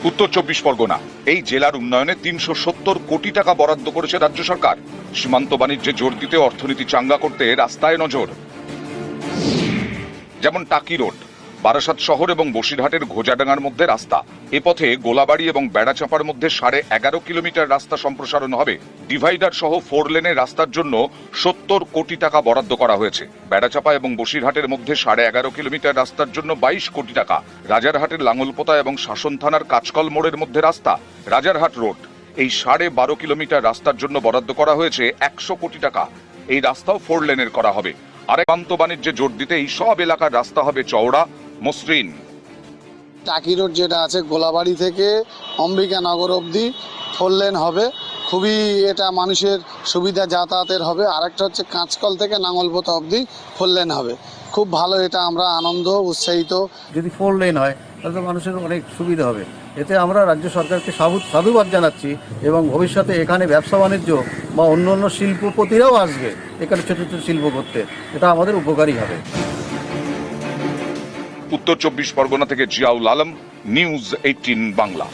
উত্তর 24 পরগনা এই জেলার উন্নয়নে 370 কোটি টাকা বরাদ্দ করেছে রাজ্য সরকার। সীমান্ত বাণিজ্যে জোর দিতে, অর্থনীতি চাঙ্গা করতে রাস্তায় নজর। যেমন টাকি রোড, বারাসাত শহর এবং বসিরহাটের ঘোজাডাঙ্গার মধ্যে রাস্তা। এ পথে গোলাবাড়ি এবং বেড়াচাপার মধ্যে 11.5 কিলোমিটার রাস্তা সম্প্রসারণ হবে। ডিভাইডার সহ 4 লেনের রাস্তার জন্য 70 কোটি টাকা বরাদ্দ করা হয়েছে। বেড়াচাপা এবং বসিরহাটের মধ্যে 11.5 কিলোমিটার রাস্তার জন্য 22 কোটি টাকা। রাজারহাটের লাঙ্গলপোতা এবং শাসন থানার কাঁচকল মোড়ের মধ্যে রাস্তা, রাজারহাট রোড, এই 12.5 কিলোমিটার রাস্তার জন্য বরাদ্দ করা হয়েছে 100 কোটি টাকা। এই রাস্তাও 4 লেনের করা হবে। আর সীমান্ত বাণিজ্যে জোর দিতে এই সব এলাকার রাস্তা হবে চওড়া, মসৃণ। টাকি রোড যেটা আছে গোলাবাড়ি থেকে অম্বিকানগর অবধি 4 লেন হবে, খুবই এটা মানুষের সুবিধা যাতায়াতের হবে। আরেকটা হচ্ছে কাঁচকল থেকে নাঙ্গলপোতা অবধি 4 লেন হবে, খুব ভালো। এটা আমরা আনন্দ উৎসাহিত। যদি 4 লেন হয় তাহলে তো মানুষের অনেক সুবিধা হবে। এতে আমরা রাজ্য সরকারকে সাধুবাদ জানাচ্ছি এবং ভবিষ্যতে এখানে ব্যবসা বাণিজ্য বা অন্য অন্য শিল্পপতিরাও আসবে এখানে ছোটো ছোটো শিল্প করতে, এটা আমাদের উপকারী হবে। উত্তর 24 পরগনা থেকে জিয়াউল আলম, নিউজ 18 বাংলা।